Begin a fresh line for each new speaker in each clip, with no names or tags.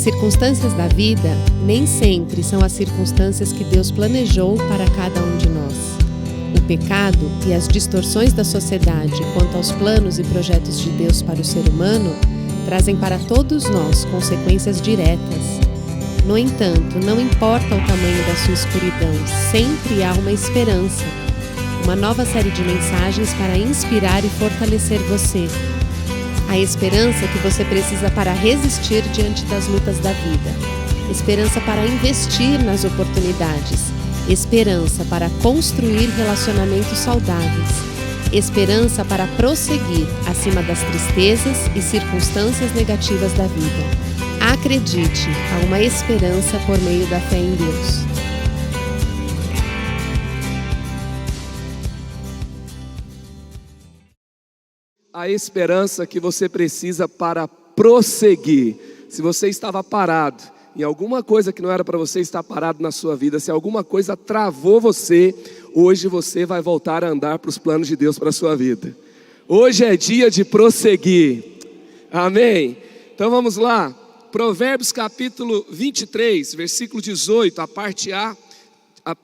As circunstâncias da vida nem sempre são as circunstâncias que Deus planejou para cada um de nós. O pecado e as distorções da sociedade quanto aos planos e projetos de Deus para o ser humano trazem para todos nós consequências diretas. No entanto, não importa o tamanho da sua escuridão, sempre há uma esperança. Uma nova série de mensagens para inspirar e fortalecer você. A esperança que você precisa para resistir diante das lutas da vida. Esperança para investir nas oportunidades. Esperança para construir relacionamentos saudáveis. Esperança para prosseguir acima das tristezas e circunstâncias negativas da vida. Acredite, há uma esperança por meio da fé em Deus.
A esperança que você precisa para prosseguir. Se você estava parado em alguma coisa que não era para você estar parado na sua vida, se alguma coisa travou você, hoje você vai voltar a andar para os planos de Deus para a sua vida. Hoje é dia de prosseguir. Amém? Então vamos lá. Provérbios capítulo 23, versículo 18, a parte A,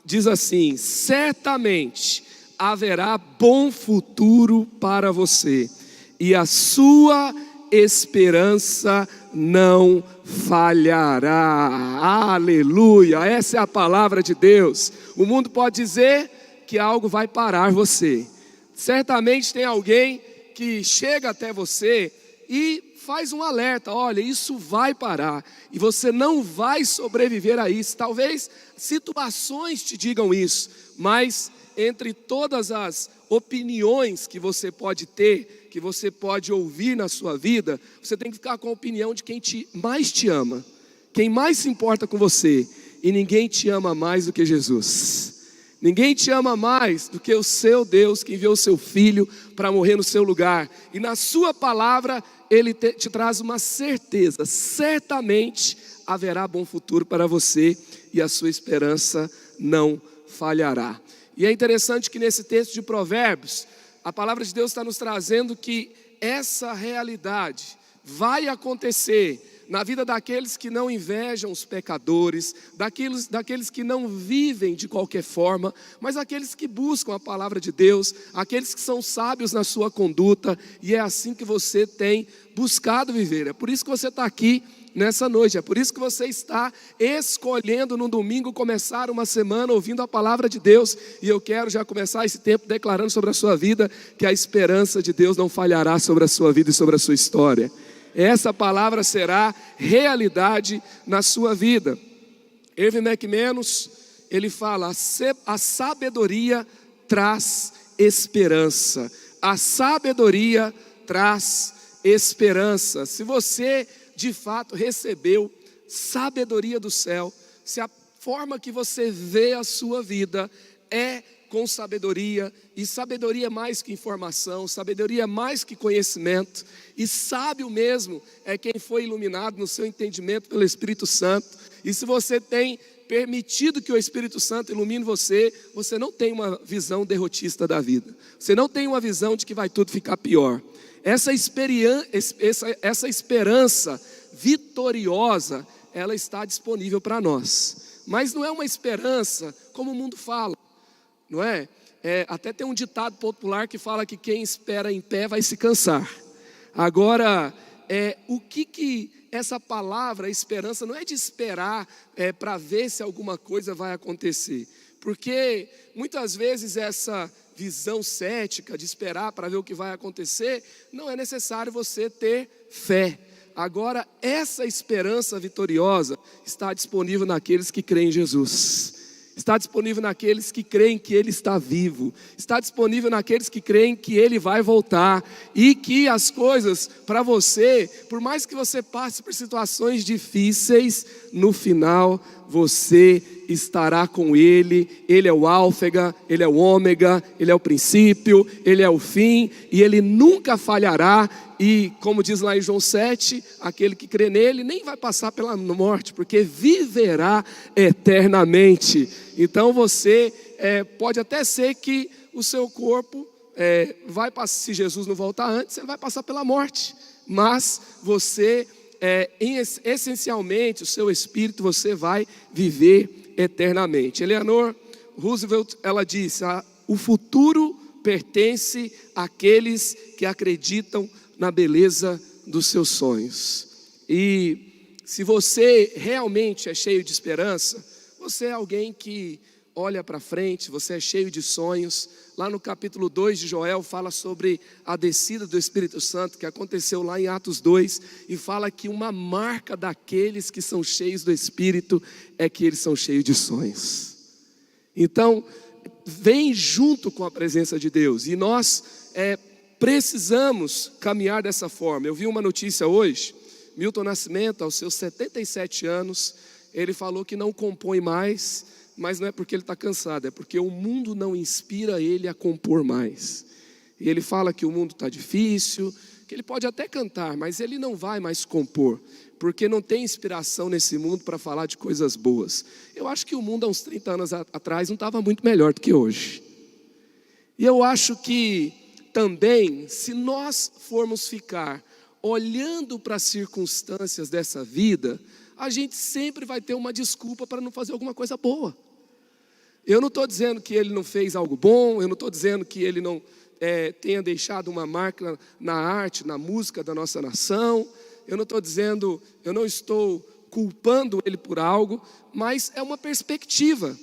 diz assim: certamente haverá bom futuro para você, e a sua esperança não falhará. Aleluia, essa é a palavra de Deus. O mundo pode dizer que algo vai parar você. Certamente tem alguém que chega até você e faz um alerta: olha, isso vai parar e você não vai sobreviver a isso. Talvez situações te digam isso, mas entre todas as opiniões que você pode ter, que você pode ouvir na sua vida, você tem que ficar com a opinião de quem mais te ama, quem mais se importa com você. E ninguém te ama mais do que Jesus. Ninguém te ama mais do que o seu Deus, que enviou o seu Filho para morrer no seu lugar. E na sua palavra Ele te traz uma certeza: certamente haverá bom futuro para você e a sua esperança não falhará. E é interessante que nesse texto de Provérbios, a palavra de Deus está nos trazendo que essa realidade vai acontecer na vida daqueles que não invejam os pecadores, daqueles que não vivem de qualquer forma, mas aqueles que buscam a palavra de Deus, aqueles que são sábios na sua conduta, e é assim que você tem buscado viver. É por isso que você está aqui nessa noite, é por isso que você está escolhendo no domingo começar uma semana ouvindo a palavra de Deus. E eu quero já começar esse tempo declarando sobre a sua vida que a esperança de Deus não falhará sobre a sua vida e sobre a sua história. Essa palavra será realidade na sua vida. Irving McManus, ele fala: a sabedoria traz esperança. A sabedoria traz esperança. Se você de fato recebeu sabedoria do céu, se a forma que você vê a sua vida é com sabedoria, e sabedoria é mais que informação, sabedoria é mais que conhecimento, e sábio mesmo é quem foi iluminado no seu entendimento pelo Espírito Santo. E se você tem permitido que o Espírito Santo ilumine você, você não tem uma visão derrotista da vida, você não tem uma visão de que vai tudo ficar pior. Essa esperança vitoriosa, ela está disponível para nós, mas não é uma esperança como o mundo fala, não é? Até tem um ditado popular que fala que quem espera em pé vai se cansar. Agora, o que essa palavra esperança não é de esperar para ver se alguma coisa vai acontecer, porque muitas vezes essa visão cética de esperar para ver o que vai acontecer, não é necessário você ter fé. Agora, essa esperança vitoriosa está disponível naqueles que creem em Jesus. Está disponível naqueles que creem que Ele está vivo. Está disponível naqueles que creem que Ele vai voltar. E que as coisas para você, por mais que você passe por situações difíceis, no final você estará com Ele. Ele é o alfa, Ele é o ômega, Ele é o princípio, Ele é o fim. E Ele nunca falhará. E como diz lá em João 7, aquele que crê nele nem vai passar pela morte, porque viverá eternamente. Então você pode até ser que o seu corpo vai passar, se Jesus não voltar antes, ele vai passar pela morte. Mas você essencialmente, o seu espírito, você vai viver eternamente. Eleanor Roosevelt, ela disse: o futuro pertence àqueles que acreditam na beleza dos seus sonhos. E se você realmente é cheio de esperança, você é alguém que olha para frente, você é cheio de sonhos. Lá no capítulo 2 de Joel fala sobre a descida do Espírito Santo, que aconteceu lá em Atos 2, e fala que uma marca daqueles que são cheios do Espírito é que eles são cheios de sonhos. Então, vem junto com a presença de Deus, e nós precisamos caminhar dessa forma. Eu vi uma notícia hoje, Milton Nascimento, aos seus 77 anos, ele falou que não compõe mais, mas não é porque ele está cansado, é porque o mundo não inspira ele a compor mais. E ele fala que o mundo está difícil, que ele pode até cantar, mas ele não vai mais compor, porque não tem inspiração nesse mundo para falar de coisas boas. Eu acho que o mundo há uns 30 anos atrás não estava muito melhor do que hoje. E eu acho que também, se nós formos ficar olhando para as circunstâncias dessa vida, a gente sempre vai ter uma desculpa para não fazer alguma coisa boa. Eu não estou dizendo que ele não fez algo bom, eu não estou dizendo que ele não tenha deixado uma marca na arte, na música da nossa nação. Eu não estou culpando ele por algo, mas é uma perspectiva.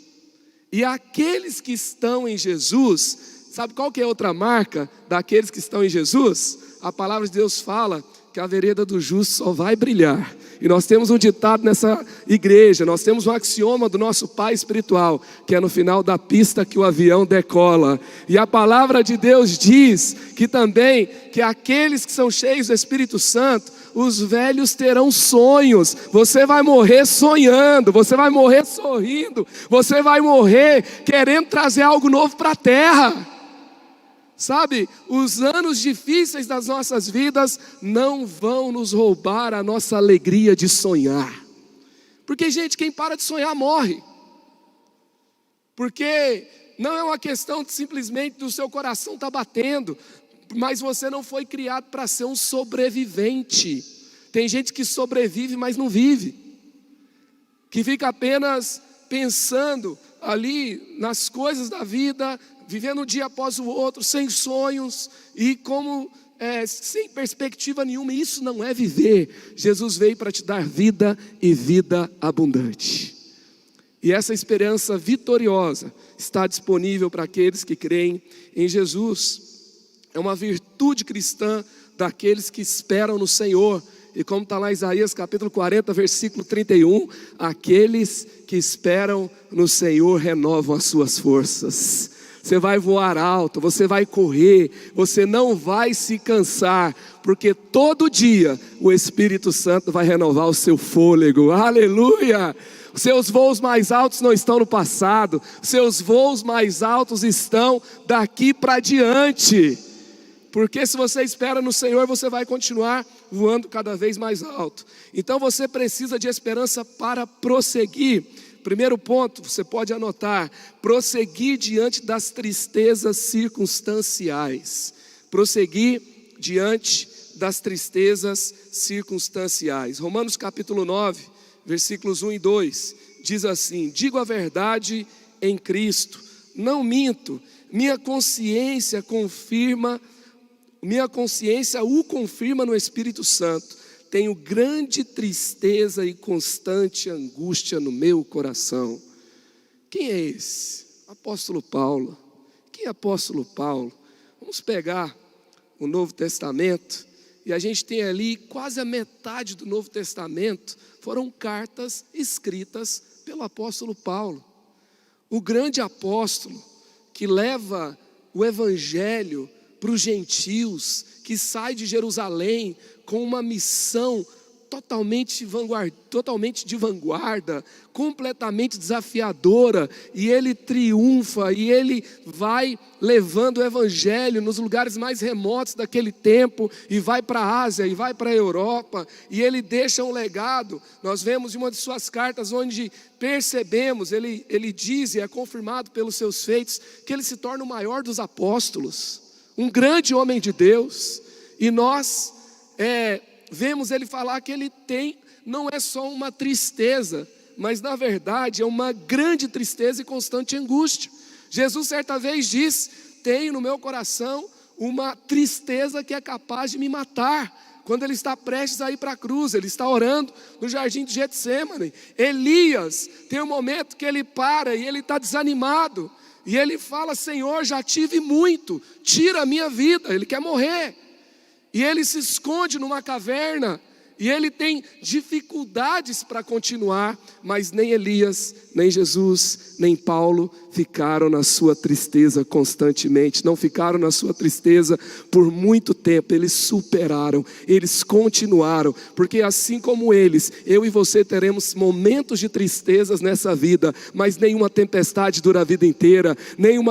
E aqueles que estão em Jesus, sabe qual que é outra marca daqueles que estão em Jesus? A palavra de Deus fala que a vereda do justo só vai brilhar. E nós temos um ditado nessa igreja, nós temos um axioma do nosso pai espiritual, que é no final da pista que o avião decola. E a palavra de Deus diz que também, que aqueles que são cheios do Espírito Santo, os velhos terão sonhos. Você vai morrer sonhando, você vai morrer sorrindo, você vai morrer querendo trazer algo novo para a terra. Sabe, os anos difíceis das nossas vidas não vão nos roubar a nossa alegria de sonhar. Porque, gente, quem para de sonhar morre. Porque não é uma questão de simplesmente do seu coração estar batendo, mas você não foi criado para ser um sobrevivente. Tem gente que sobrevive, mas não vive, que fica apenas pensando ali nas coisas da vida, vivendo um dia após o outro, sem sonhos e sem perspectiva nenhuma. Isso não é viver. Jesus veio para te dar vida e vida abundante. E essa esperança vitoriosa está disponível para aqueles que creem em Jesus. É uma virtude cristã daqueles que esperam no Senhor. E como está lá em Isaías capítulo 40, versículo 31, aqueles que esperam no Senhor renovam as suas forças. Você vai voar alto, você vai correr, você não vai se cansar, porque todo dia o Espírito Santo vai renovar o seu fôlego. Aleluia! Seus voos mais altos não estão no passado, seus voos mais altos estão daqui para diante. Porque se você espera no Senhor, você vai continuar voando cada vez mais alto. Então você precisa de esperança para prosseguir. Primeiro ponto, você pode anotar: prosseguir diante das tristezas circunstanciais. Prosseguir diante das tristezas circunstanciais. Romanos capítulo 9, versículos 1 e 2, diz assim: digo a verdade em Cristo, não minto, minha consciência o confirma no Espírito Santo. Tenho grande tristeza e constante angústia no meu coração. Quem é esse? Apóstolo Paulo. Quem é apóstolo Paulo? Vamos pegar o Novo Testamento, e a gente tem ali quase a metade do Novo Testamento foram cartas escritas pelo apóstolo Paulo. O grande apóstolo que leva o evangelho para os gentios, que sai de Jerusalém com uma missão totalmente de vanguarda, completamente desafiadora, e ele triunfa, e ele vai levando o evangelho nos lugares mais remotos daquele tempo, e vai para a Ásia, e vai para a Europa, e ele deixa um legado. Nós vemos em uma de suas cartas, onde percebemos, ele diz, e é confirmado pelos seus feitos, que ele se torna o maior dos apóstolos, um grande homem de Deus. E nós vemos ele falar que ele tem, não é só uma tristeza, mas na verdade é uma grande tristeza e constante angústia. Jesus certa vez disse: tenho no meu coração uma tristeza que é capaz de me matar. Quando ele está prestes a ir para a cruz, ele está orando no jardim de Getsêmani. Elias tem um momento que ele para e ele está desanimado. E ele fala: Senhor, já tive muito, tira a minha vida. Ele quer morrer. E ele se esconde numa caverna. E ele tem dificuldades para continuar, mas nem Elias, nem Jesus, nem Paulo ficaram na sua tristeza constantemente, não ficaram na sua tristeza por muito tempo, eles superaram, eles continuaram, porque assim como eles, eu e você teremos momentos de tristezas nessa vida, mas nenhuma tempestade dura a vida inteira,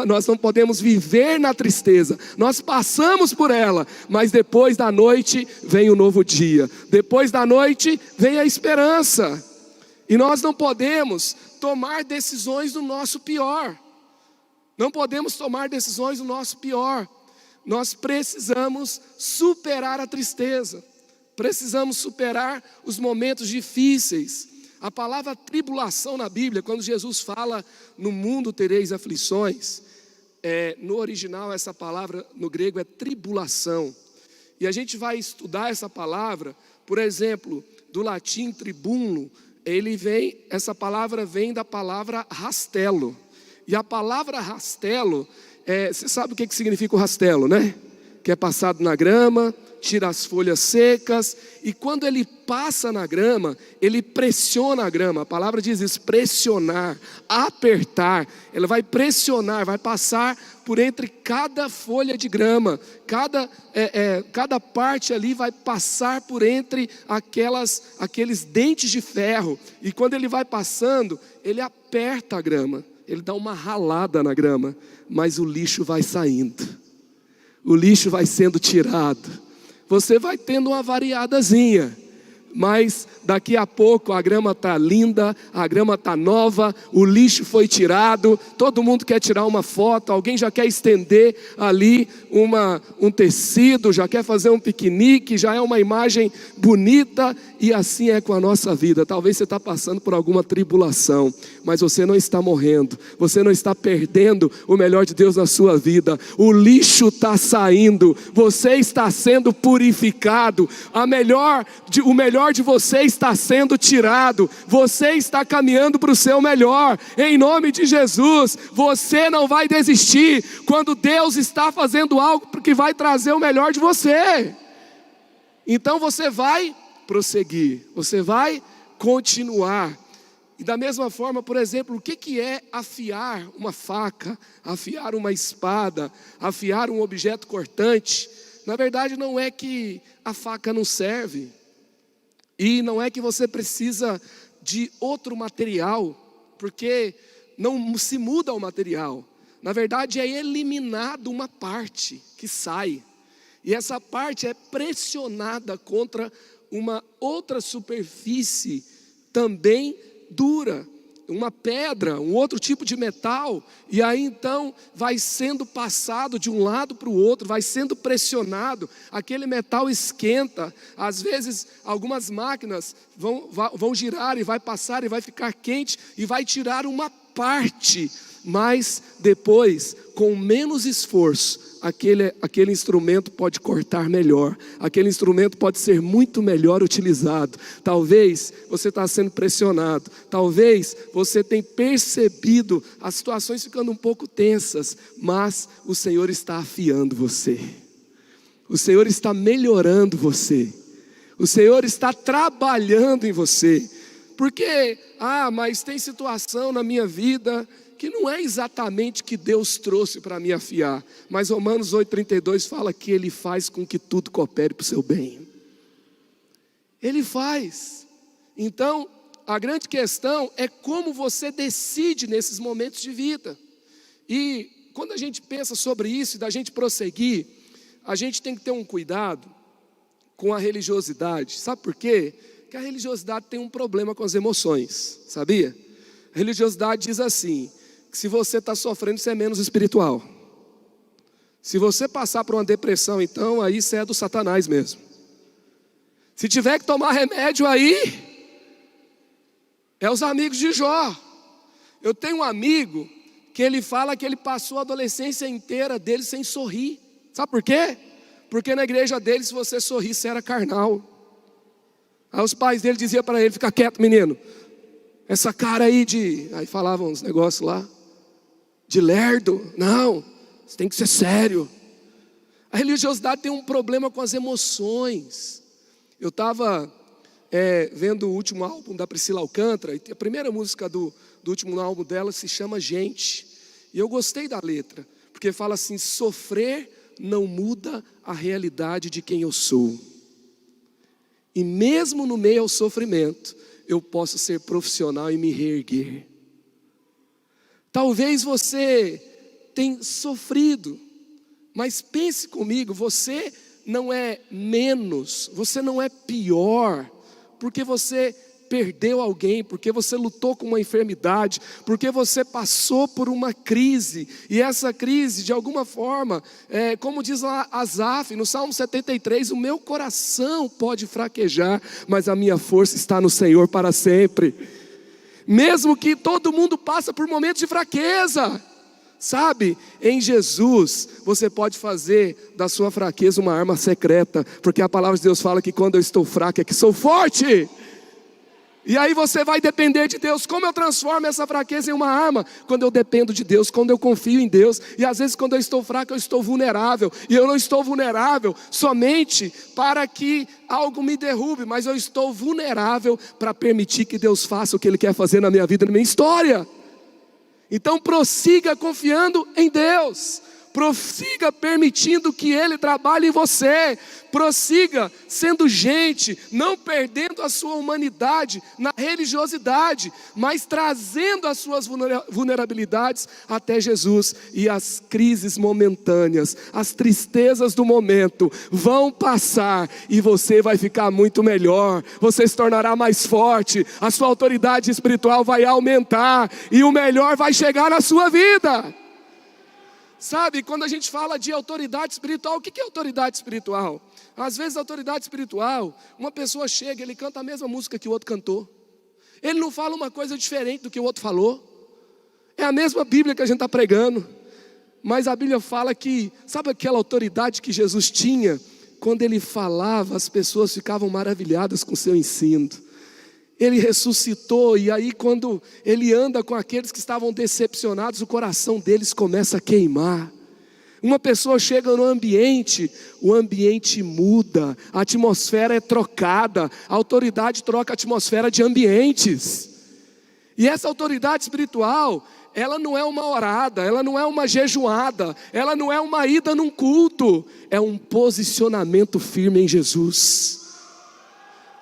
nós não podemos viver na tristeza, nós passamos por ela, mas depois da noite vem o novo dia, depois da noite vem a esperança. E nós não podemos tomar decisões do nosso pior. Não podemos tomar decisões do nosso pior. Nós precisamos superar a tristeza. Precisamos superar os momentos difíceis. A palavra tribulação na Bíblia, quando Jesus fala no mundo tereis aflições, no original essa palavra no grego é tribulação. E a gente vai estudar essa palavra, por exemplo, do latim tribuno, essa palavra vem da palavra rastelo. E a palavra rastelo, você sabe o que significa o rastelo, né? Que é passado na grama, tira as folhas secas, e quando ele passa na grama, ele pressiona a grama. A palavra diz isso, pressionar, apertar. Ela vai pressionar, vai passar por entre cada folha de grama, cada parte ali vai passar por entre aqueles dentes de ferro. E quando ele vai passando, ele aperta a grama, ele dá uma ralada na grama, mas o lixo vai saindo, o lixo vai sendo tirado. Você vai tendo uma variadazinha, mas daqui a pouco a grama está linda, a grama está nova, o lixo foi tirado, todo mundo quer tirar uma foto, alguém já quer estender ali um tecido, já quer fazer um piquenique, já é uma imagem bonita, e assim é com a nossa vida. Talvez você está passando por alguma tribulação, mas você não está morrendo, você não está perdendo o melhor de Deus na sua vida. O lixo está saindo, você está sendo purificado, o melhor de você está sendo tirado, você está caminhando para o seu melhor, em nome de Jesus. Você não vai desistir quando Deus está fazendo algo que vai trazer o melhor de você. Então você vai prosseguir, você vai continuar. E da mesma forma, por exemplo, o que é afiar uma faca, afiar uma espada, afiar um objeto cortante? Na verdade não é que a faca não serve, e não é que você precisa de outro material, porque não se muda o material. Na verdade é eliminado uma parte que sai, e essa parte é pressionada contra uma outra superfície também dura, uma pedra, um outro tipo de metal, e aí então vai sendo passado de um lado para o outro, vai sendo pressionado, aquele metal esquenta, às vezes algumas máquinas vão girar e vai passar e vai ficar quente e vai tirar uma parte, mas depois, com menos esforço, aquele instrumento pode cortar melhor, aquele instrumento pode ser muito melhor utilizado. Talvez você está sendo pressionado, talvez você tenha percebido as situações ficando um pouco tensas, mas o Senhor está afiando você, o Senhor está melhorando você, o Senhor está trabalhando em você. Porque, mas tem situação na minha vida que não é exatamente que Deus trouxe para me afiar, mas Romanos 8,32 fala que Ele faz com que tudo coopere para o seu bem. Ele faz. Então, a grande questão é como você decide nesses momentos de vida. E quando a gente pensa sobre isso e da gente prosseguir, a gente tem que ter um cuidado com a religiosidade. Sabe por quê? Porque a religiosidade tem um problema com as emoções, sabia? A religiosidade diz assim, que se você está sofrendo, você é menos espiritual. Se você passar por uma depressão, então aí você é do Satanás mesmo. Se tiver que tomar remédio aí, é os amigos de Jó. Eu tenho um amigo que ele fala que ele passou a adolescência inteira dele sem sorrir. Sabe por quê? Porque na igreja dele, se você sorrisse, era carnal. Aí os pais dele diziam para ele: fica quieto, menino. Essa cara aí de... Aí falavam uns negócios lá. De lerdo. Não, você tem que ser sério. A religiosidade tem um problema com as emoções. Eu estava vendo o último álbum da Priscila Alcântara. E a primeira música do último álbum dela se chama Gente. E eu gostei da letra. Porque fala assim: sofrer não muda a realidade de quem eu sou. E mesmo no meio ao sofrimento, eu posso ser profissional e me reerguer. Talvez você tenha sofrido, mas pense comigo, você não é menos, você não é pior, porque você perdeu alguém, porque você lutou com uma enfermidade, porque você passou por uma crise, e essa crise de alguma forma, como diz lá Asaf no Salmo 73, o meu coração pode fraquejar, mas a minha força está no Senhor para sempre. Mesmo que todo mundo passa por momentos de fraqueza, sabe, em Jesus você pode fazer da sua fraqueza uma arma secreta, porque a palavra de Deus fala que quando eu estou fraco é que sou forte. E aí você vai depender de Deus. Como eu transformo essa fraqueza em uma arma? Quando eu dependo de Deus, quando eu confio em Deus. E às vezes quando eu estou fraco, eu estou vulnerável. E eu não estou vulnerável somente para que algo me derrube, mas eu estou vulnerável para permitir que Deus faça o que Ele quer fazer na minha vida, na minha história. Então prossiga confiando em Deus. Prossiga permitindo que Ele trabalhe em você. Prossiga sendo gente, não perdendo a sua humanidade na religiosidade, mas trazendo as suas vulnerabilidades até Jesus. E as crises momentâneas, as tristezas do momento vão passar e você vai ficar muito melhor. Você se tornará mais forte, a sua autoridade espiritual vai aumentar e o melhor vai chegar na sua vida. Sabe, quando a gente fala de autoridade espiritual, o que é autoridade espiritual? Às vezes a autoridade espiritual, uma pessoa chega, ele canta a mesma música que o outro cantou. Ele não fala uma coisa diferente do que o outro falou. É a mesma Bíblia que a gente está pregando. Mas a Bíblia fala que, sabe aquela autoridade que Jesus tinha? Quando Ele falava, as pessoas ficavam maravilhadas com o seu ensino. Ele ressuscitou, e aí quando Ele anda com aqueles que estavam decepcionados, o coração deles começa a queimar. Uma pessoa chega no ambiente, o ambiente muda, a atmosfera é trocada, a autoridade troca a atmosfera de ambientes. E essa autoridade espiritual, ela não é uma orada, ela não é uma jejuada, ela não é uma ida num culto, é um posicionamento firme em Jesus.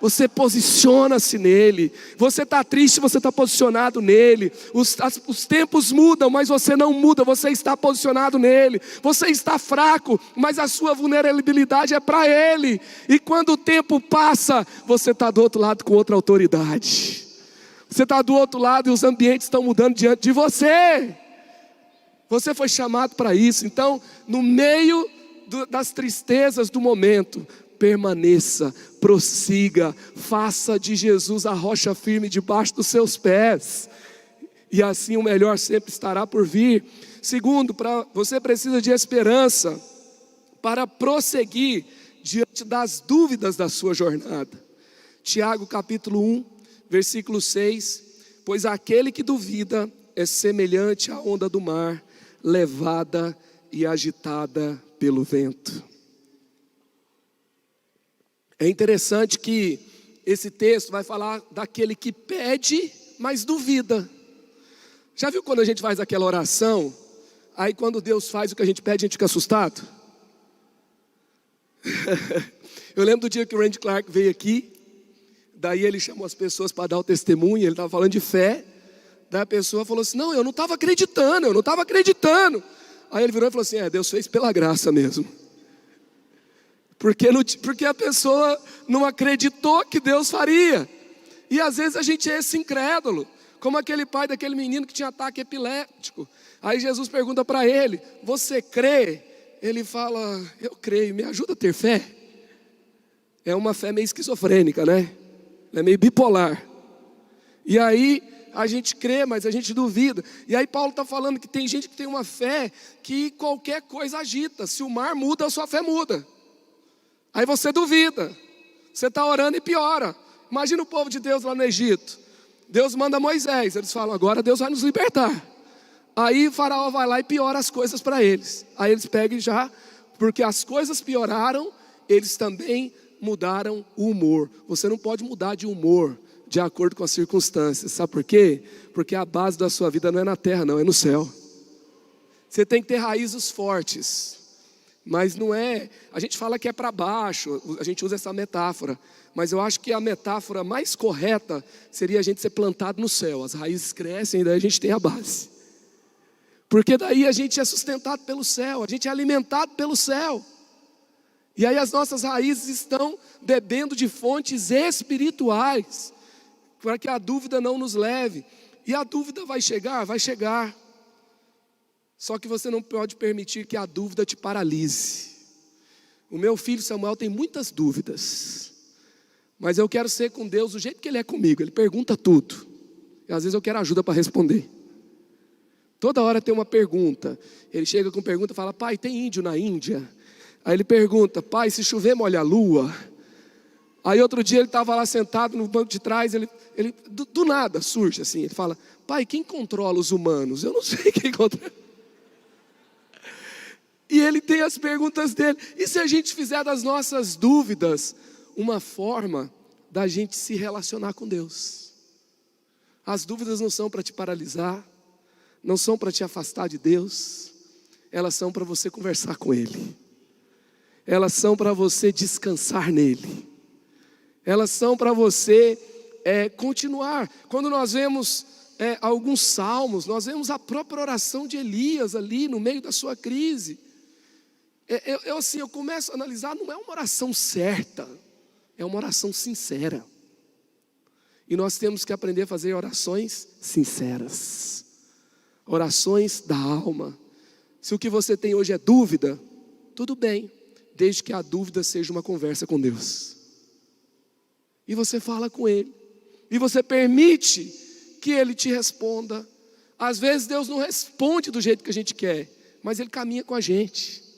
Você posiciona-se nele. Você está triste, você está posicionado nele. Os tempos mudam, mas você não muda, você está posicionado nele. Você está fraco, mas a sua vulnerabilidade é para ele. E quando o tempo passa, você está do outro lado com outra autoridade. Você está do outro lado e os ambientes estão mudando diante de você. Você foi chamado para isso. Então, no meio das tristezas do momento, permaneça, prossiga, faça de Jesus a rocha firme debaixo dos seus pés, e assim o melhor sempre estará por vir. Segundo, você precisa de esperança para prosseguir diante das dúvidas da sua jornada. Tiago capítulo 1, versículo 6, pois aquele que duvida é semelhante à onda do mar, levada e agitada pelo vento. É interessante que esse texto vai falar daquele que pede, mas duvida. Já viu quando a gente faz aquela oração, aí quando Deus faz o que a gente pede, a gente fica assustado? Eu lembro do dia que o Randy Clark veio aqui, daí ele chamou as pessoas para dar o testemunho, ele estava falando de fé, daí a pessoa falou assim, não, eu não estava acreditando. Aí ele virou e falou assim, Deus fez pela graça mesmo. Porque a pessoa não acreditou que Deus faria. E às vezes a gente é esse incrédulo, como aquele pai daquele menino que tinha ataque epiléptico. Aí Jesus pergunta para ele, você crê? Ele fala, eu creio, me ajuda a ter fé. é uma fé meio esquizofrênica, né? É meio bipolar. E aí a gente crê, mas a gente duvida. E aí Paulo está falando que tem gente que tem uma fé que qualquer coisa agita. Se o mar muda, a sua fé muda. Aí você duvida. Você está orando e piora. Imagina o povo de Deus lá no Egito. Deus manda Moisés. Eles falam, agora Deus vai nos libertar. Aí o faraó vai lá e piora as coisas para eles. Aí eles pegam e já, porque as coisas pioraram, eles também mudaram o humor. Você não pode mudar de humor de acordo com as circunstâncias. Sabe por quê? Porque a base da sua vida não é na terra, não, é no céu. Você tem que ter raízes fortes. Mas não é, a gente fala que é para baixo, a gente usa essa metáfora. Mas eu acho que a metáfora mais correta seria a gente ser plantado no céu. As raízes crescem e daí a gente tem a base. Porque daí a gente é sustentado pelo céu, a gente é alimentado pelo céu. E aí as nossas raízes estão bebendo de fontes espirituais, para que a dúvida não nos leve. E a dúvida vai chegar? Vai chegar. Só que você não pode permitir que a dúvida te paralise. O meu filho Samuel tem muitas dúvidas, mas eu quero ser com Deus do jeito que ele é comigo. Ele pergunta tudo, e às vezes eu quero ajuda para responder. Toda hora tem uma pergunta. Ele chega com pergunta e fala, pai, tem índio na Índia? Aí ele pergunta, pai, se chover molha a lua? Aí outro dia ele estava lá sentado no banco de trás, ele do nada surge assim, ele fala, pai, quem controla os humanos? Eu não sei quem controla. E ele tem as perguntas dele. E se a gente fizer das nossas dúvidas uma forma da gente se relacionar com Deus? As dúvidas não são para te paralisar, não são para te afastar de Deus, elas são para você conversar com Ele. Elas são para você descansar nele. Elas são para você continuar. Quando nós vemos alguns salmos, nós vemos a própria oração de Elias ali no meio da sua crise. Eu começo a analisar, não é uma oração certa, é uma oração sincera. E nós temos que aprender a fazer orações sinceras, orações da alma. Se o que você tem hoje é dúvida, tudo bem, desde que a dúvida seja uma conversa com Deus. E você fala com Ele, e você permite que Ele te responda. Às vezes Deus não responde do jeito que a gente quer, mas Ele caminha com a gente.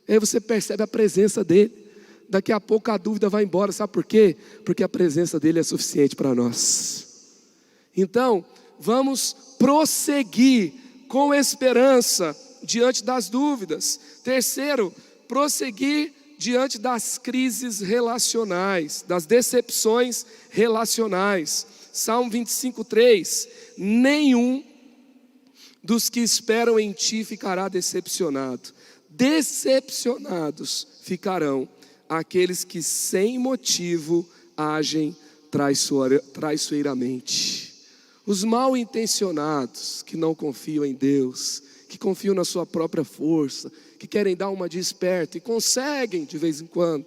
Aí você percebe a presença dEle. Daqui a pouco a dúvida vai embora, sabe por quê? Porque a presença dEle é suficiente para nós. Então, vamos prosseguir com esperança diante das dúvidas. Terceiro, prosseguir diante das crises relacionais, das decepções relacionais. Salmo 25:3, nenhum dos que esperam em ti ficará decepcionado. Decepcionados ficarão aqueles que sem motivo agem traiçoeiramente. Os mal intencionados que não confiam em Deus, que confiam na sua própria força, que querem dar uma de esperto e conseguem de vez em quando.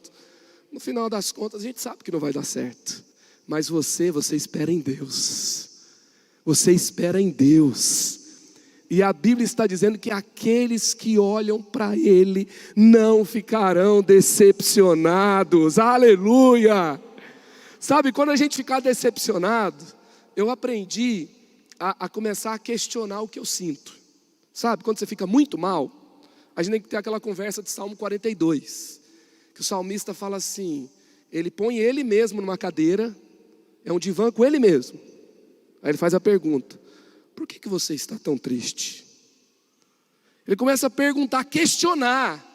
No final das contas a gente sabe que não vai dar certo. Mas você espera em Deus. Você espera em Deus. E a Bíblia está dizendo que aqueles que olham para Ele não ficarão decepcionados. Aleluia! Sabe, quando a gente ficar decepcionado, eu aprendi a começar a questionar o que eu sinto. Sabe, quando você fica muito mal, a gente tem que ter aquela conversa de Salmo 42. Que o salmista fala assim, ele põe ele mesmo numa cadeira, é um divã com ele mesmo. Aí ele faz a pergunta, por que você está tão triste? Ele começa a perguntar, a questionar,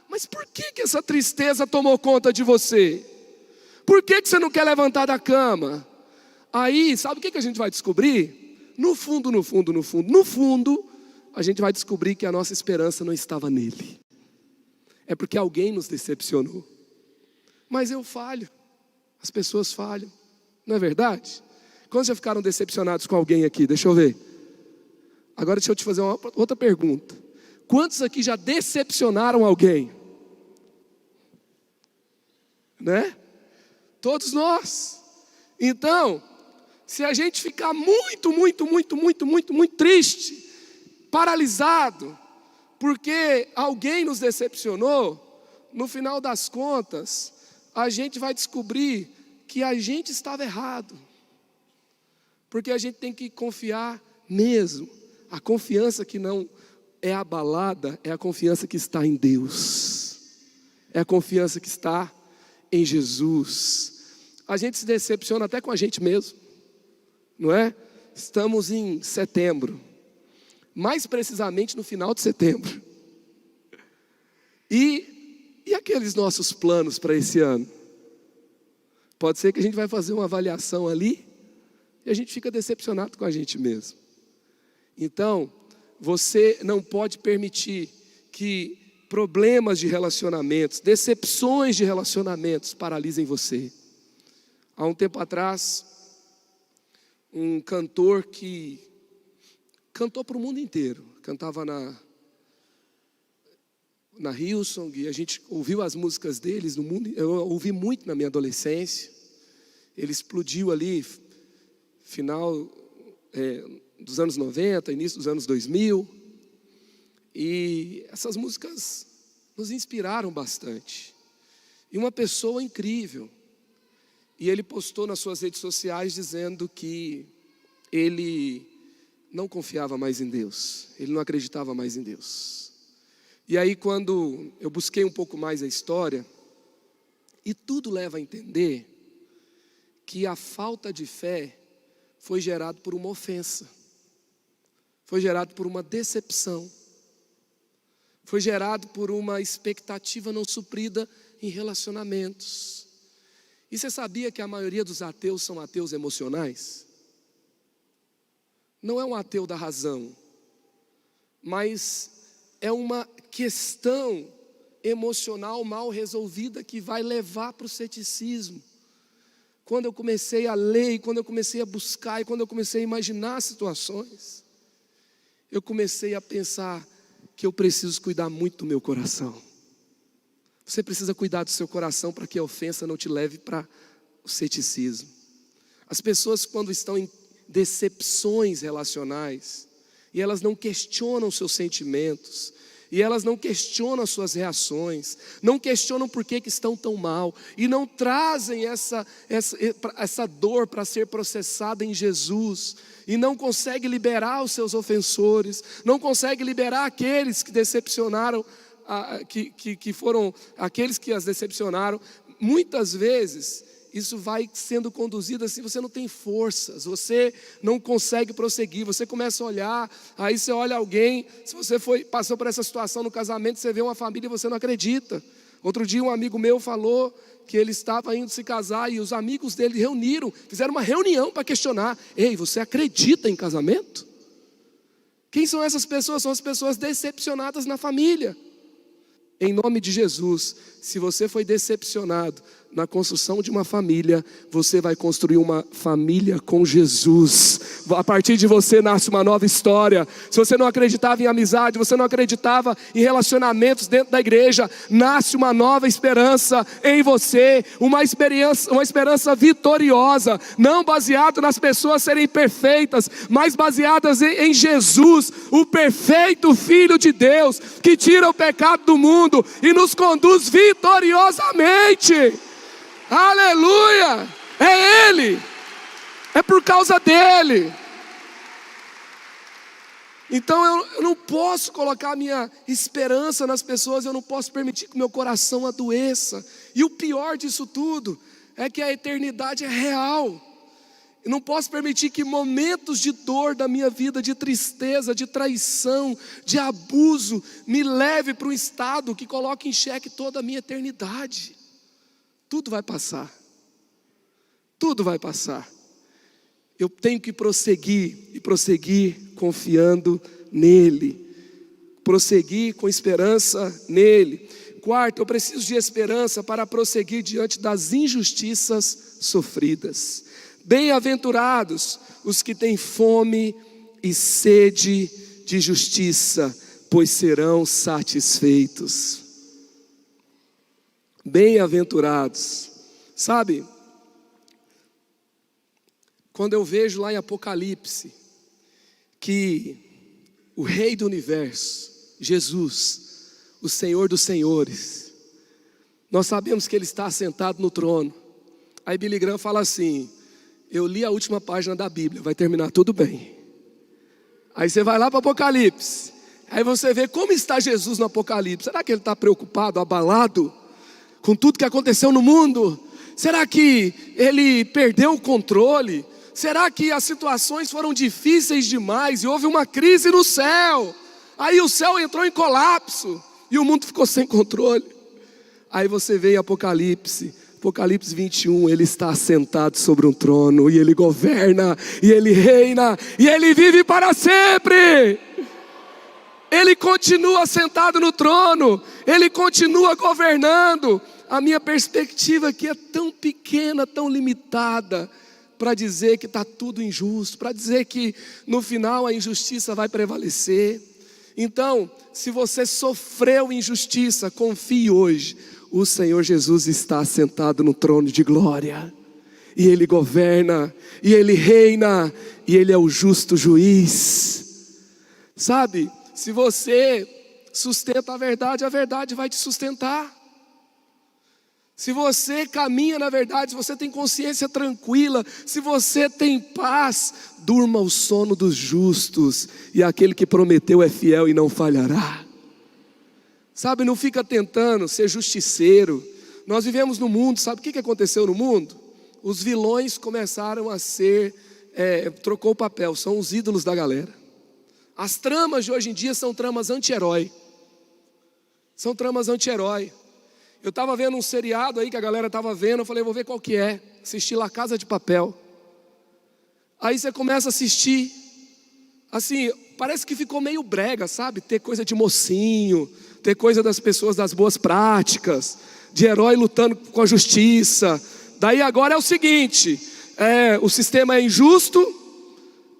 mas por que essa tristeza tomou conta de você? Por que você não quer levantar da cama? Aí, sabe o que a gente vai descobrir? No fundo, a gente vai descobrir que a nossa esperança não estava nele. É porque alguém nos decepcionou. Mas eu falho, as pessoas falham, não é verdade? Quantos já ficaram decepcionados com alguém aqui? Deixa eu ver. Agora deixa eu te fazer uma outra pergunta. Quantos aqui já decepcionaram alguém? Né? Todos nós. Então, se a gente ficar muito triste, paralisado, porque alguém nos decepcionou, no final das contas, a gente vai descobrir que a gente estava errado. Porque a gente tem que confiar mesmo. A confiança que não é abalada é a confiança que está em Deus. É a confiança que está em Jesus. A gente se decepciona até com a gente mesmo, não é? Estamos em setembro, mais precisamente no final de setembro. E aqueles nossos planos para esse ano? Pode ser que a gente vai fazer uma avaliação ali e a gente fica decepcionado com a gente mesmo. Então, você não pode permitir que problemas de relacionamentos, decepções de relacionamentos paralisem você. Há um tempo atrás, um cantor que cantou para o mundo inteiro, cantava na Hillsong, e a gente ouviu as músicas deles no mundo. Eu ouvi muito na minha adolescência. Ele explodiu ali, final dos anos 90, início dos anos 2000. E essas músicas nos inspiraram bastante. E uma pessoa incrível. E ele postou nas suas redes sociais dizendo que ele não confiava mais em Deus. Ele não acreditava mais em Deus. E aí, quando eu busquei um pouco mais a história, e tudo leva a entender que a falta de fé foi gerado por uma ofensa, foi gerado por uma decepção, foi gerado por uma expectativa não suprida em relacionamentos. E você sabia que a maioria dos ateus são ateus emocionais? Não é um ateu da razão, mas é uma questão emocional mal resolvida que vai levar para o ceticismo. Quando eu comecei a ler, e quando eu comecei a buscar, e quando eu comecei a imaginar situações, eu comecei a pensar que eu preciso cuidar muito do meu coração. Você precisa cuidar do seu coração para que a ofensa não te leve para o ceticismo. As pessoas, quando estão em decepções relacionais, e elas não questionam seus sentimentos, e elas não questionam as suas reações, não questionam por que estão tão mal, e não trazem essa dor para ser processada em Jesus, e não conseguem liberar os seus ofensores, não conseguem liberar aqueles que decepcionaram, que foram aqueles que as decepcionaram. Muitas vezes isso vai sendo conduzido assim, você não tem forças, você não consegue prosseguir, você começa a olhar, aí você olha alguém, se você passou por essa situação no casamento, você vê uma família e você não acredita. Outro dia um amigo meu falou que ele estava indo se casar e os amigos dele fizeram uma reunião para questionar: ei, você acredita em casamento? Quem são essas pessoas? São as pessoas decepcionadas na família. Em nome de Jesus, se você foi decepcionado na construção de uma família, você vai construir uma família com Jesus. A partir de você nasce uma nova história. Se você não acreditava em amizade, você não acreditava em relacionamentos dentro da igreja, nasce uma nova esperança em você, uma esperança vitoriosa, não baseada nas pessoas serem perfeitas, mas baseadas em Jesus, o perfeito Filho de Deus, que tira o pecado do mundo e nos conduz vitoriosamente. Aleluia! É Ele, é por causa dEle. Então eu não posso colocar a minha esperança nas pessoas, eu não posso permitir que meu coração adoeça. E o pior disso tudo é que a eternidade é real. Eu não posso permitir que momentos de dor da minha vida, de tristeza, de traição, de abuso, me leve para um estado que coloque em xeque toda a minha eternidade. Tudo vai passar. Tudo vai passar. Eu tenho que prosseguir, e prosseguir confiando nele. Prosseguir com esperança nele. Quarto, eu preciso de esperança para prosseguir diante das injustiças sofridas. Bem-aventurados os que têm fome e sede de justiça, pois serão satisfeitos. Bem-aventurados. Sabe, quando eu vejo lá em Apocalipse que o Rei do Universo, Jesus, o Senhor dos Senhores, nós sabemos que Ele está assentado no trono. Aí Billy Graham fala assim: eu li a última página da Bíblia, vai terminar tudo bem. Aí você vai lá para o Apocalipse, aí você vê como está Jesus no Apocalipse. Será que Ele está preocupado, abalado com tudo que aconteceu no mundo? Será que Ele perdeu o controle? Será que as situações foram difíceis demais e houve uma crise no céu? Aí o céu entrou em colapso e o mundo ficou sem controle. Aí você vê em Apocalipse 21, Ele está assentado sobre um trono e Ele governa, e Ele reina, e Ele vive para sempre. Ele continua sentado no trono, Ele continua governando. A minha perspectiva aqui é tão pequena, tão limitada, para dizer que está tudo injusto, para dizer que no final a injustiça vai prevalecer. Então, se você sofreu injustiça, confie hoje. O Senhor Jesus está sentado no trono de glória, e Ele governa, e Ele reina, e Ele é o justo juiz. Sabe, se você sustenta a verdade vai te sustentar. Se você caminha na verdade, se você tem consciência tranquila, se você tem paz, durma o sono dos justos, e aquele que prometeu é fiel e não falhará. Sabe, não fica tentando ser justiceiro. Nós vivemos no mundo, sabe o que aconteceu no mundo? Os vilões começaram a ser, trocou o papel, são os ídolos da galera. As tramas de hoje em dia são tramas anti-herói. São tramas anti-herói. Eu estava vendo um seriado aí que a galera estava vendo, eu falei, vou ver qual que é. Assisti La Casa de Papel. Aí você começa a assistir, assim, parece que ficou meio brega, sabe? Ter coisa de mocinho, ter coisa das pessoas das boas práticas, de herói lutando com a justiça. Daí agora é o seguinte, o sistema é injusto,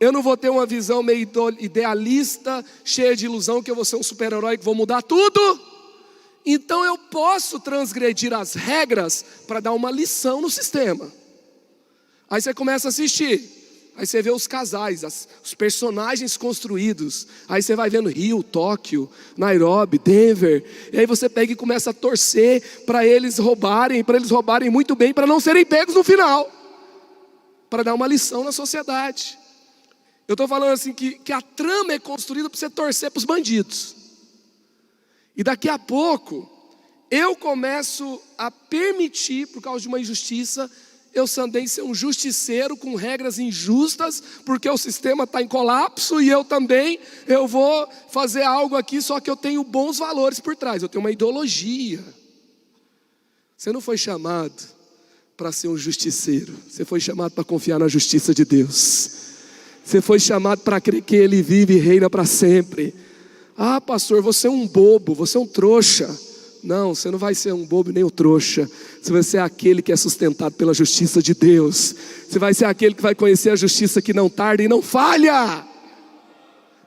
eu não vou ter uma visão meio idealista, cheia de ilusão que eu vou ser um super-herói que vou mudar tudo. Então eu posso transgredir as regras para dar uma lição no sistema. Aí você começa a assistir. Aí você vê os casais, os personagens construídos. Aí você vai vendo Rio, Tóquio, Nairobi, Denver. E aí você pega e começa a torcer para eles roubarem muito bem, para não serem pegos no final, para dar uma lição na sociedade. Eu estou falando assim que a trama é construída para você torcer para os bandidos. E daqui a pouco, eu começo a permitir, por causa de uma injustiça, eu também ser um justiceiro com regras injustas, porque o sistema está em colapso, e eu vou fazer algo aqui, só que eu tenho bons valores por trás, eu tenho uma ideologia. Você não foi chamado para ser um justiceiro, você foi chamado para confiar na justiça de Deus. Você foi chamado para crer que Ele vive e reina para sempre. Ah, pastor, você é um bobo, você é um trouxa. Não, você não vai ser um bobo nem um trouxa. Você vai ser aquele que é sustentado pela justiça de Deus. Você vai ser aquele que vai conhecer a justiça que não tarda e não falha.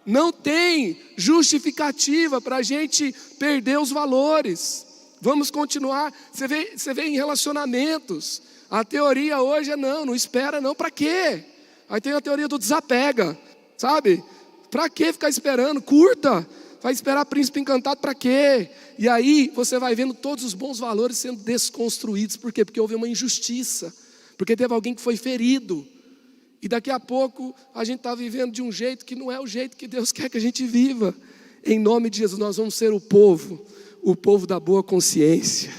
Não tem justificativa para a gente perder os valores. Vamos continuar. Você vê em relacionamentos. A teoria hoje é não espera não, para quê? Aí tem a teoria do desapega, sabe? Para que ficar esperando? Curta. Vai esperar príncipe encantado para quê? E aí você vai vendo todos os bons valores sendo desconstruídos. Por quê? Porque houve uma injustiça. Porque teve alguém que foi ferido. E daqui a pouco a gente está vivendo de um jeito que não é o jeito que Deus quer que a gente viva. Em nome de Jesus, nós vamos ser o povo da boa consciência.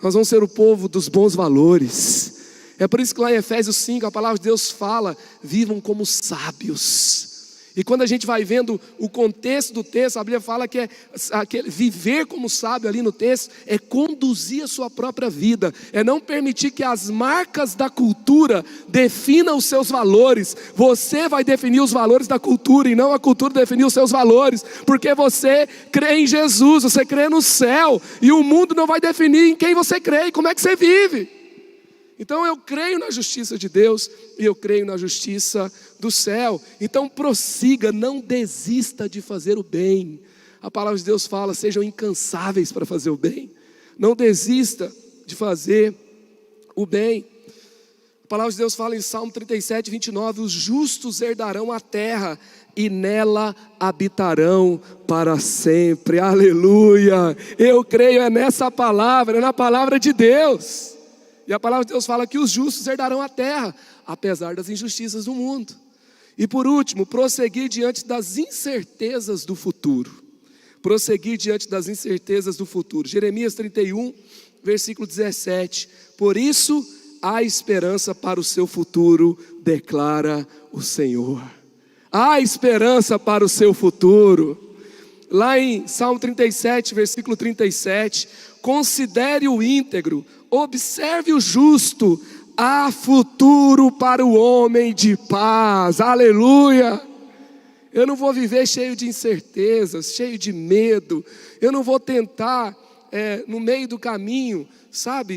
Nós vamos ser o povo dos bons valores. É por isso que lá em Efésios 5 a palavra de Deus fala: vivam como sábios. E quando a gente vai vendo o contexto do texto, a Bíblia fala que viver como sábio ali no texto é conduzir a sua própria vida, é não permitir que as marcas da cultura definam os seus valores. Você vai definir os valores da cultura e não a cultura definir os seus valores, porque você crê em Jesus, você crê no céu, e o mundo não vai definir em quem você crê e como é que você vive. Então eu creio na justiça de Deus e eu creio na justiça do céu. Então prossiga, não desista de fazer o bem. A palavra de Deus fala: sejam incansáveis para fazer o bem. Não desista de fazer o bem. A palavra de Deus fala em Salmo 37, 29, os justos herdarão a terra e nela habitarão para sempre. Aleluia! Eu creio nessa palavra, é na palavra de Deus. E a palavra de Deus fala que os justos herdarão a terra, apesar das injustiças do mundo. E por último, prosseguir diante das incertezas do futuro. Prosseguir diante das incertezas do futuro. Jeremias 31, versículo 17. Por isso há esperança para o seu futuro, declara o Senhor. Há esperança para o seu futuro. Lá em Salmo 37, versículo 37. Considere o íntegro, observe o justo, há futuro para o homem de paz. Aleluia! Eu não vou viver cheio de incertezas, cheio de medo. Eu não vou tentar, no meio do caminho,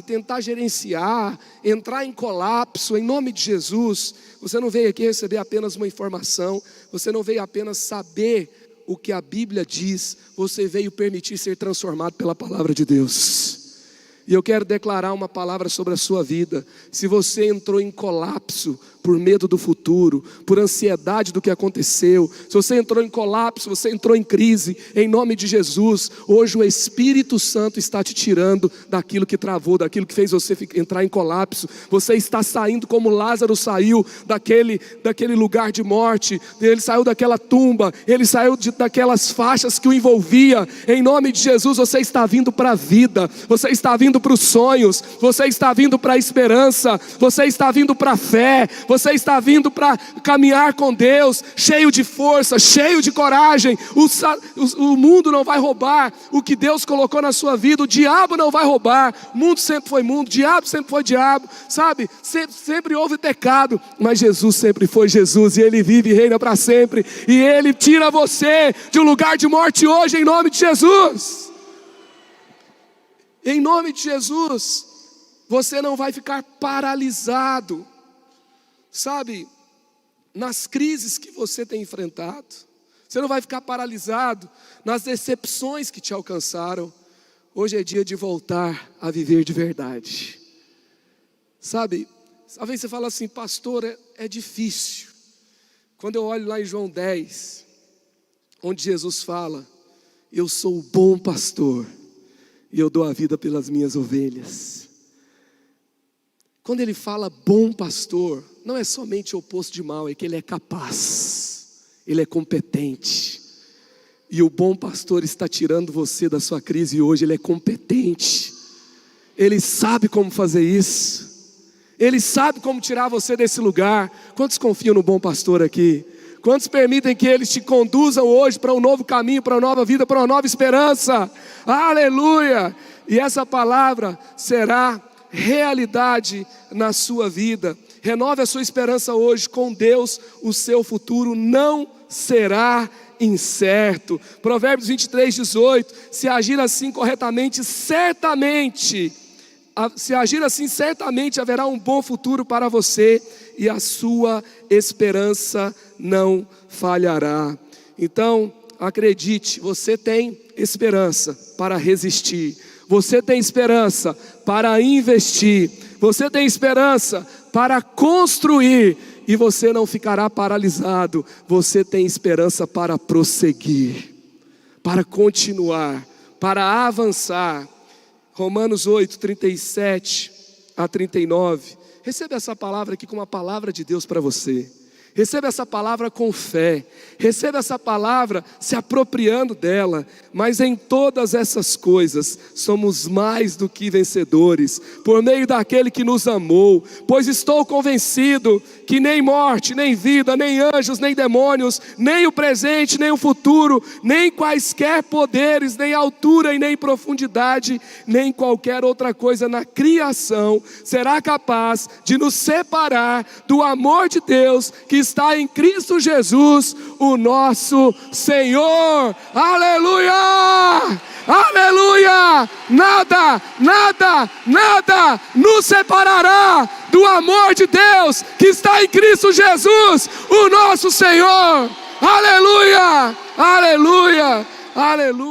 tentar gerenciar, entrar em colapso, em nome de Jesus. Você não veio aqui receber apenas uma informação, você não veio apenas saber o que a Bíblia diz, você veio permitir ser transformado pela palavra de Deus. E eu quero declarar uma palavra sobre a sua vida. Se você entrou em colapso por medo do futuro, por ansiedade do que aconteceu, se você entrou em colapso, você entrou em crise, em nome de Jesus, hoje o Espírito Santo está te tirando daquilo que travou, daquilo que fez você entrar em colapso. Você está saindo como Lázaro saiu daquele lugar de morte, ele saiu daquela tumba, ele saiu daquelas faixas que o envolvia. Em nome de Jesus, você está vindo para a vida, você está vindo para os sonhos, você está vindo para a esperança, você está vindo para a fé, você está vindo para caminhar com Deus, cheio de força, cheio de coragem. O mundo não vai roubar o que Deus colocou na sua vida, o diabo não vai roubar. O mundo sempre foi mundo, o diabo sempre foi diabo, sempre houve pecado, mas Jesus sempre foi Jesus, e Ele vive e reina para sempre, e Ele tira você de um lugar de morte hoje, em nome de Jesus. Em nome de Jesus, você não vai ficar paralisado, nas crises que você tem enfrentado. Você não vai ficar paralisado nas decepções que te alcançaram. Hoje é dia de voltar a viver de verdade. Às vezes você fala assim, pastor, é difícil. Quando eu olho lá em João 10, onde Jesus fala, eu sou o bom pastor, e eu dou a vida pelas minhas ovelhas. Quando ele fala bom pastor, não é somente o oposto de mal, é que ele é capaz, ele é competente. E o bom pastor está tirando você da sua crise hoje, ele é competente. Ele sabe como fazer isso. Ele sabe como tirar você desse lugar. Quantos confiam no bom pastor aqui? Quantos permitem que eles te conduzam hoje para um novo caminho, para uma nova vida, para uma nova esperança? Aleluia! E essa palavra será realidade na sua vida. Renove a sua esperança hoje. Com Deus, o seu futuro não será incerto. Provérbios 23, 18. Se agir assim corretamente, certamente haverá um bom futuro para você, e a sua esperança não falhará. Então, acredite, você tem esperança para resistir, você tem esperança para investir, você tem esperança para construir, e você não ficará paralisado. Você tem esperança para prosseguir, para continuar, para avançar. Romanos 8, 37 a 39. Receba essa palavra aqui como uma palavra de Deus para você. Receba essa palavra com fé. Receba essa palavra se apropriando dela. Mas em todas essas coisas somos mais do que vencedores por meio daquele que nos amou. Pois estou convencido que nem morte, nem vida, nem anjos, nem demônios, nem o presente, nem o futuro, nem quaisquer poderes, nem altura e nem profundidade, nem qualquer outra coisa na criação será capaz de nos separar do amor de Deus que está em Cristo Jesus, o nosso Senhor. Aleluia! Aleluia! Nada nos separará do amor de Deus que está em Cristo Jesus, o nosso Senhor. Aleluia! Aleluia! Aleluia!